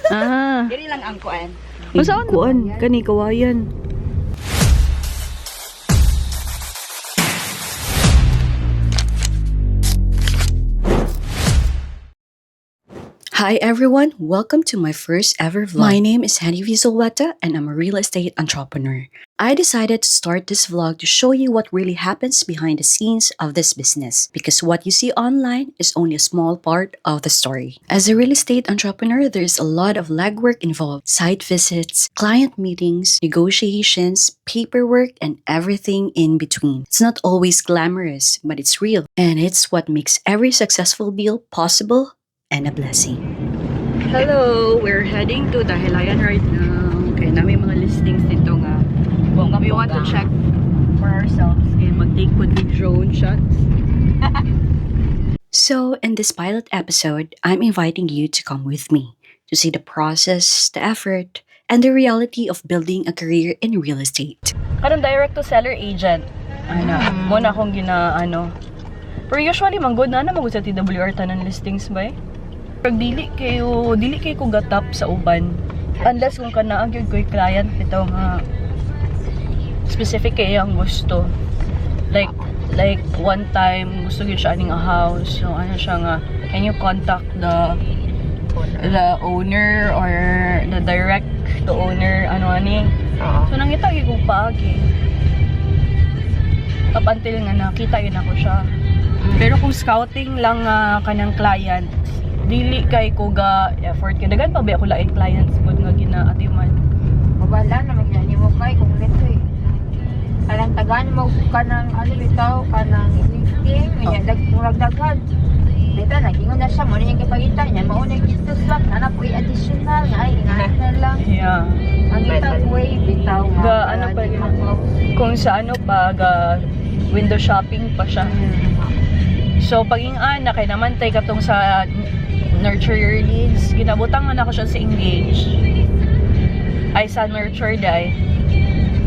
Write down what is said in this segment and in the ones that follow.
Ah. Dili lang ang kuan. Masaan kuan? Kani kawayan. Hi everyone, welcome to my first ever vlog. My name is Hanivi Zulweta and I'm a real estate entrepreneur. I decided to start this vlog to show you what really happens behind the scenes of this business because what you see online is only a small part of the story. As a real estate entrepreneur, there's a lot of legwork involved, site visits, client meetings, negotiations, paperwork, and everything in between. It's not always glamorous, but it's real. And it's what makes every successful deal possible and a blessing. Hello! We're heading to Dahilayan right now. Kaya namin mga listings dito nga. We want to check for ourselves. Kaya mag-take po the drone shots. So, in this pilot episode, I'm inviting you to come with me to see the process, the effort, and the reality of building a career in real estate. Karang direct to seller agent. Muna akong Pero usually, manggod na magod sa TWR tanan listings ba eh? Pag dili kayo ko gatap sa uban. Unless kung kanaan gyud ko'y client bitaw nga specific kayo ang gusto. Like one time gusto gyud siya aning a house. So ano siya nga, can you contact the owner or the direct to owner ani? So nangita gyud ko paagi. Up until nga nakita yun ako siya. Pero kung scouting lang kanang client, dili kay ko ga effort kay dagan pa ba ako laing clients pud nga ginaatiman. Mabala na magyani mo kay kung dito eh. Alang tagaan mo kanang bitaw kanang listing, nya dagdagan. Dito nagingon na siya mo na yung kipagita niya mao na dito swap na po additional na ay na lang. Yeah. Ang itag way bitaw Ga ano pa yun? Kung sa ano pa ga window shopping pa siya. So paging ana kay naman tay katong sa nurture your leads, ginabutang man ako siya sa engage ay sa nurture day.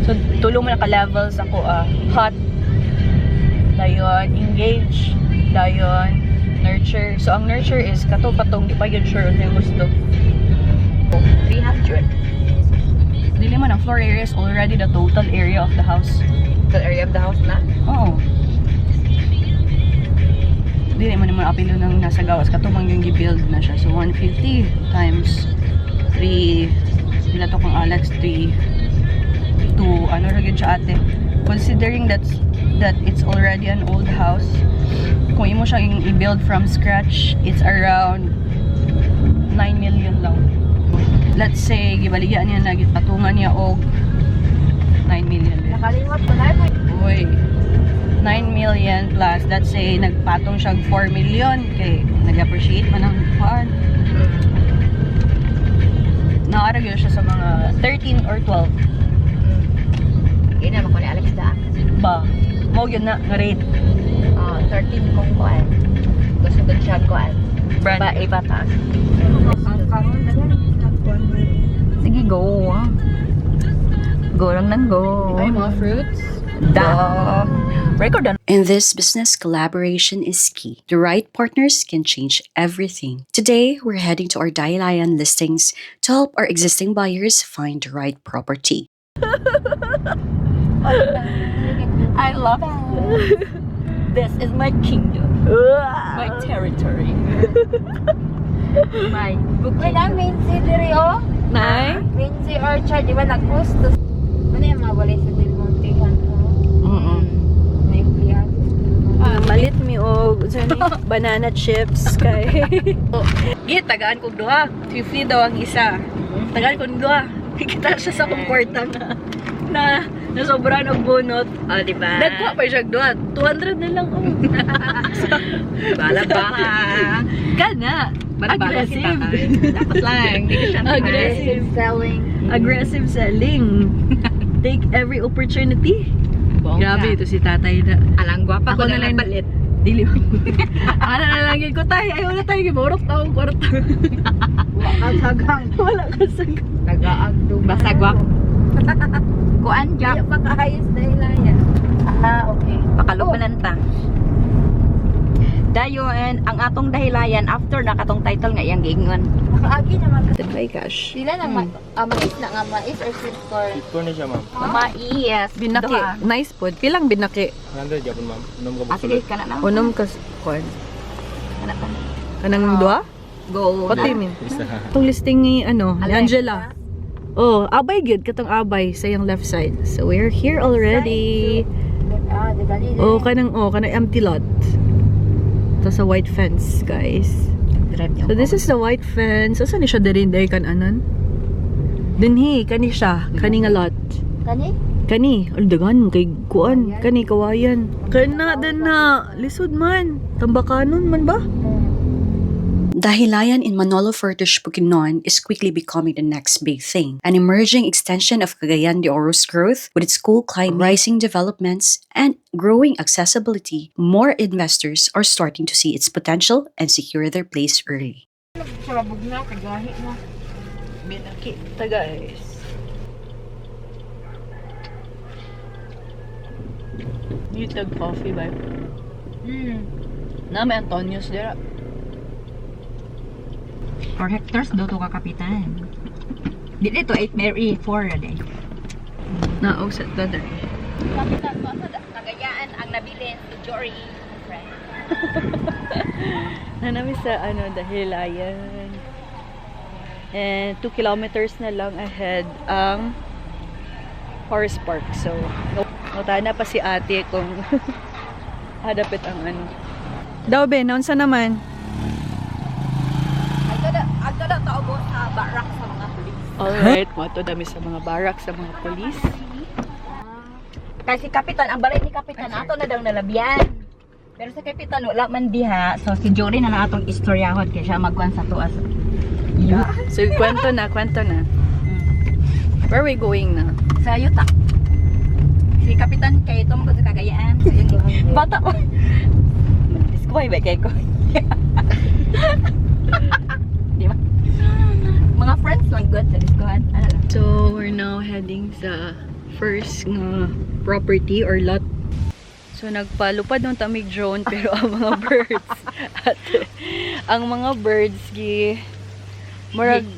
So tulong mo na ka-levels ako hot dayon, engage dayon, nurture. So ang nurture is katong di pa yun sure ano yung gusto. 300. Dili man ang floor area is already the total area of the house. The area of the house na? Oo. Dili man naman apilo ng nasa gawas katumang yung gi-build na siya. So 150 times 3 bila to kung Alex 3 to ano ra gyud siya ate. Considering that it's already an old house, kung imo siya i-build from scratch, it's around 9 million lang. Let's say gibaligya niya na patungan niya og 9 million. Nakalimot ko na Uy. 9 million plus, let's say nagpatong siya 4 million kay nag-appreciate man ang fan. Naaragyo siya sa mga 13 or 12. Hindi naman ko ni Alex daan. Ba? Mo yun na nga rate. 13 kong kuan. Gusto ko siya kuan. Brand. Ba ipataas. Ang karon na kuan. Sige go. Go lang nang go. Ay, mga fruits. Da. Record on. In this business, collaboration is key. The right partners can change everything. Today, we're heading to our Dahilayan listings to help our existing buyers find the right property. I love it. This is my kingdom. My territory. My bukid. Wait, ang Mincy diri o? Nay? Mincy Orchard, di ba nag-post? Ano yung mga balay sa Del Monte? Malit mi og banana chips kay. Git tagaan kog duha. 50 daw ang isa. Tagaan kog duha. Kita siya sa kong kwarta na nasobran og bunot. Di ba? Dagko pa siya duha. 200 na lang oh. Bala-bala. Kana. Aggressive. Dapat lang. Hindi ko siya Aggressive selling. Aggressive selling. Take every opportunity. Grabe ito si tatay na. Alang gwapa ko na lang balit. Dili mo. Ano na lang yun ko tayo. Ayaw na tayo. Giborok taong kwarta. Wala ka sagang. Wala ka sagang. Nag-aagdo. Basta gwap. Kuan jam. Pakahayos na ilaya. Okay. Pakalubanan ta. Dayon, ang atong dahilayan after na katong title nga iyang giingon. Nakaagi naman. My gosh. Sila nang mais na nga mais or sweet corn. Ito na siya, ma'am. Mais. Binaki. Duha. Nice pod. Pilang binaki? 100 yapon, ma'am. Unom ka Ah, sige, kana na. Unom ka kwan. Kana pa. Kanang duha? Go. Pati na. min. Isa. Itong listing ni ano, ni Alay. Angela. Oh, abay gid katong abay sa yung left side. So we're here already. Dali. Oh, kanang empty lot. Ito sa white fence, guys. Drive niyo. So this is the white fence. Asa ni siya diri day kan anan? Dinhi kani siya, kani nga lot. Kani? Kani, aldagan kay kuan, kani kawayan. Kana din na lisod man. Tambakanon man ba? Dahilayan in Manolo Fortes Bukidnon is quickly becoming the next big thing, an emerging extension of Cagayan de Oro's growth with its cool climate, rising developments, and growing accessibility. More investors are starting to see its potential and secure their place early. Sarabog na, kagahi na. Binaki ta guys. Nitag coffee ba? Na may Antonios dira. 4 hectares do to ka kapitan. Dili to 8 Mary 4 day. Na set ta diri. Kapitan ko sa Cagayaan ang nabilin si Jory. Nanami sa dahilayan. And 2 kilometers na lang ahead ang Forest Park. So, notana pa si ate kung hadapit ang ano. Daw be, naunsa naman? Agto na taubo sa barak sa mga pulis. Alright, moto dami sa mga barak sa mga polis. Kasi kapitan, ang balay ni kapitan ato na daw nalabyan. Pero sa kapitan wala man diha. So si Jory na na atong istoryahon kay siya magkuan sa tuas. So, kwento na. Where are we going na? Sa yuta. Si kapitan kay ito magod sa Cagayaan. So yun bata pa. Diskuay ba kay ko? Di ba? Mga friends lang good sa diskuhan. Ano lang. So, we're now heading sa first nga property or lot. So, nagpalupad ng tamig drone pero ang mga birds ang mga birds murag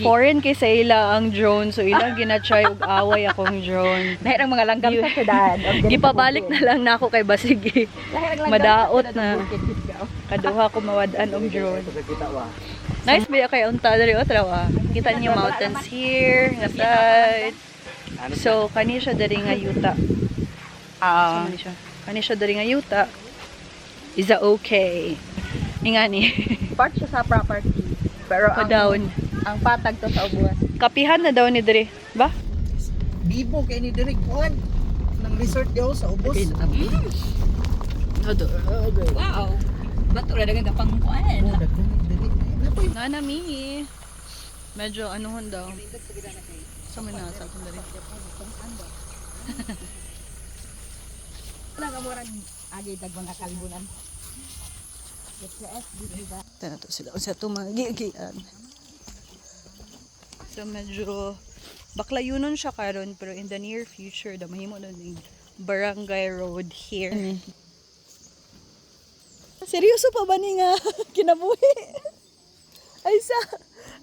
foreign kay sa ila ang drone. So, ila ginatry og away akong drone. Nahirang mga langgam sa syudad. Gipabalik na lang nako kay basig madaot na. Kaduha ko mawadaan og drone. Nice ba kay unta diri otra. Kita niyo mountains here, nga side. So kani siya diri nga yuta. Kani siya diri nga yuta. Is a okay. Ingani. Part siya sa property. Pero Down. ang patag to sa ubuas. Kapihan na daw ni diri, ba? Bibo kay ni Derek Juan ng resort daw sa ubos. Wow. Bato ra dagang kapangkuan. Oh, dagko ni Derek. Napoy Nanami. Medyo anuhon daw. Sa minasa akong diri. Wala ka murag agi dag mga kalbunan. Tana to sila sa tumagigian. So medyo baklayunon siya karon pero in the near future da mahimo na ning barangay road here. Seryoso pa ba ni nga kinabuhi? Ay sa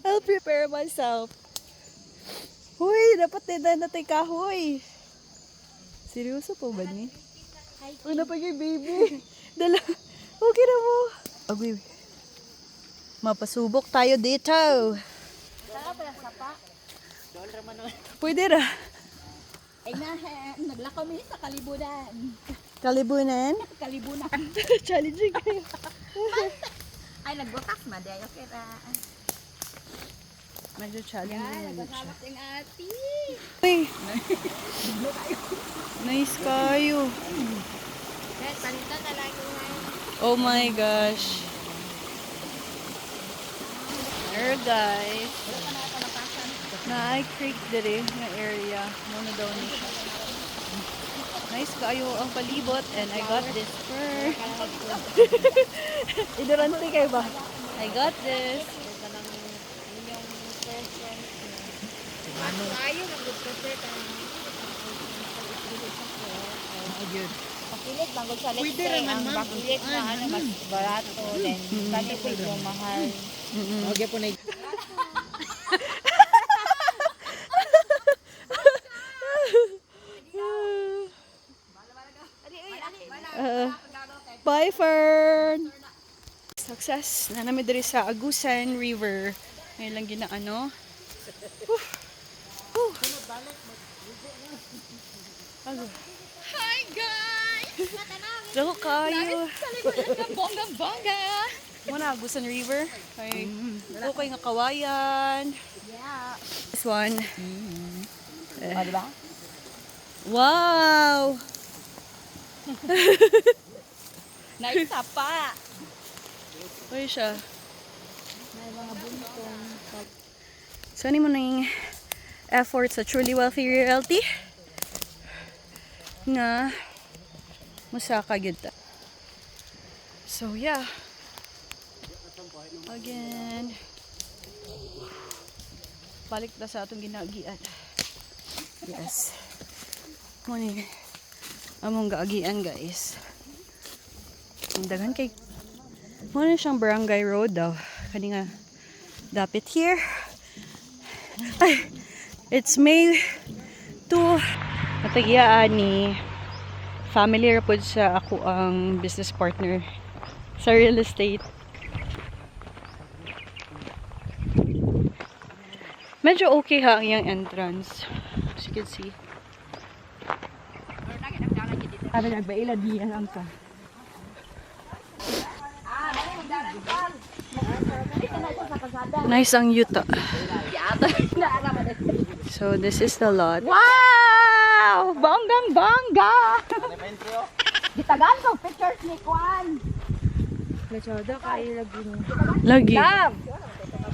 I'll prepare myself. Huy, dapat din na tay kahoy. Seryoso pa ba ni? Una pa kay baby. Dala. Okay na mo. Agoy. Mapasubok tayo dito. Pwede ra. Ay na, naglakaw mi sa kalibunan. Kalibunan. Kalibunan. Challenging kayo. Ay nagbutas ma day okay ra. Medyo challenging naman siya. Ang ati. Uy. Nice kayo. Guys, palitan na lang yung Oh my gosh. There guys. Na creek diri nga area. Muna daw ni siya. Nice kayo ang palibot and I got this first. Idurante kayo ba? I got this. Pilit bangod sa let's Pwede say, naman, ang ma'am. backlit na ano, mas barato, then kani medyo mahal. Okay po na. Bye, Fern! Success na namin diri sa Agusan River. Ngayon lang ginaano. Hi, guys! Dako kayo. Bongga-bongga! Muna, Agusan River. Ay, okay nga kawayan. Yeah. This one. O, di ba? Wow! Naisa pa. Uy siya. So, ano mo na yung effort sa Truly Wealthy Realty? Na musaka gyud ta. So, yeah. Again. Balik na sa atong ginagian. Yes. Muna among gaagian, guys. Ang daghan kay muna siyang barangay road daw. Kani nga dapit here. Ay, it's May 2. Matagiyaan ni family ra pod sa ako ang business partner sa real estate. Medyo okay ha ang iyang entrance. As you can see. Ano nagbaila diyan ang ka. Nice ang yuta. So this is the lot. Wow! Bonggang bongga! Gitagan ko pictures ni Kwan. Lagi.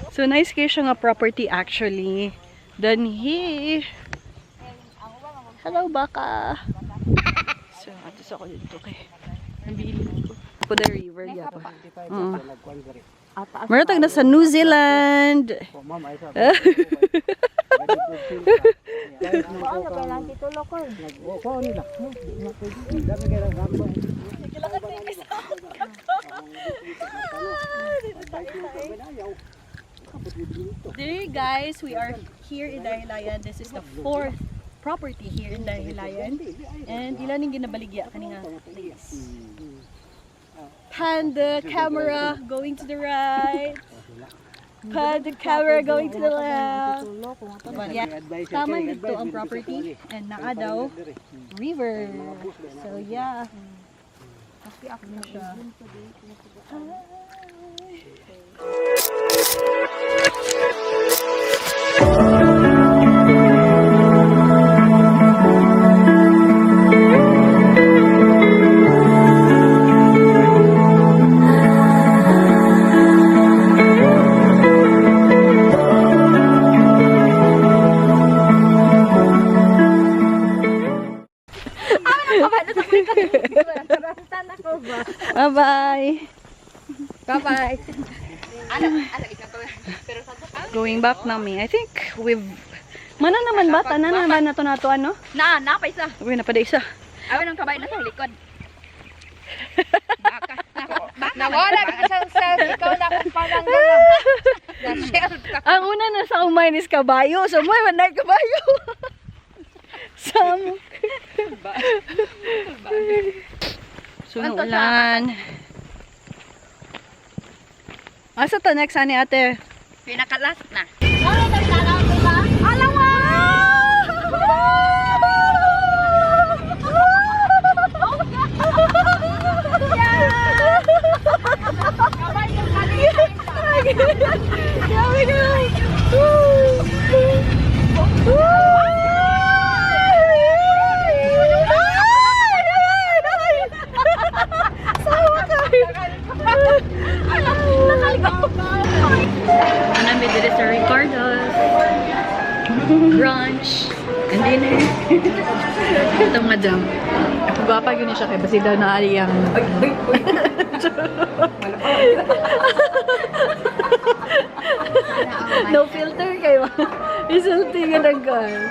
So nice kayo siya nga property actually. Then he. Hello baka. So ato sa ko dito kay. Nabili ko. Po the river ya pa. Meron tag na sa New Zealand. There guys, we are here in Dahilayan. This is the 4th property here in Dahilayan. And ilan yung ginabaligya kanina place. Pan the camera going to the right. Pan the camera going to the left. Yeah, tama dito ang property and naa daw river. So yeah. Happy ako na siya. Bye-bye. Bye-bye. Going back namin. I think we've... Mana naman ba? Tanan naman na to ano? Na pa isa. Uy, napada isa. Awan ang kabay na sa likod. Nawala ka sa ikaw na kung parang Ang una na sa umay is kabayo. So, may man na kabayo. Samok. So, ulan. Asa to next, ani ate? Pinakalas na. Nami dito sa Ricardo's brunch and dinner. Ito madam. Gwapa yun siya kay basi daw na aliyang. No filter kayo. Isulti ka na guys.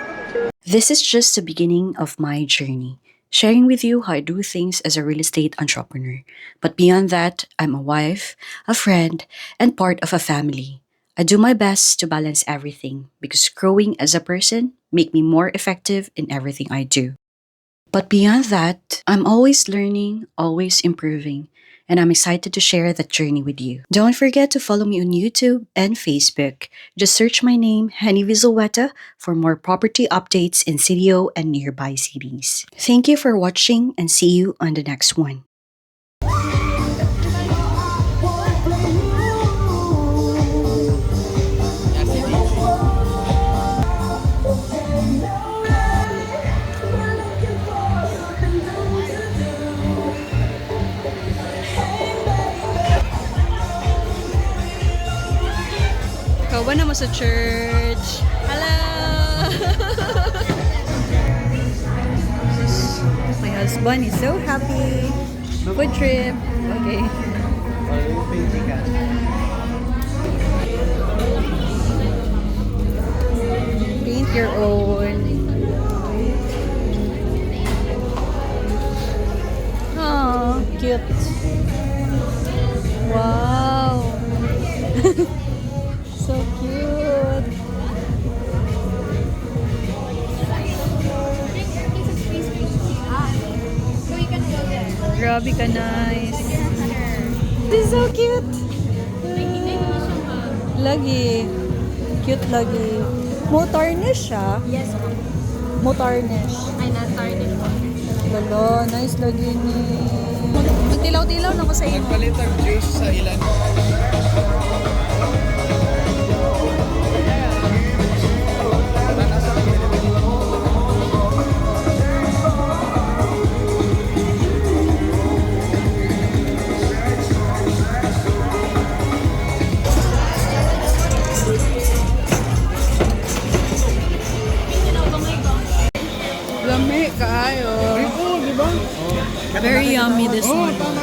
This is just the beginning of my journey. sharing with you how I do things as a real estate entrepreneur. But beyond that, I'm a wife, a friend, and part of a family. I do my best to balance everything because growing as a person make me more effective in everything I do. But beyond that, I'm always learning, always improving, and I'm excited to share that journey with you. Don't forget to follow me on YouTube and Facebook. Just search my name, Henny Vizueta, for more property updates in CDO and nearby cities. Thank you for watching and see you on the next one. Ikaw ba naman sa church? Hello! My husband is so happy. Food trip. Okay. Paint your own. Oh, cute. Wow. So cute. Grabe ka, nice. This is so cute. Lagi. Cute lagi. Mo tarnish siya. Yes, Mo tarnish. ay na-tarnish mo. Lalo, nice lagi ni. Magtilaw-tilaw na ko sa iyo. Palitag juice sa ilan. Lami kaayo. Oo, di ba? Very yummy this one. Tama.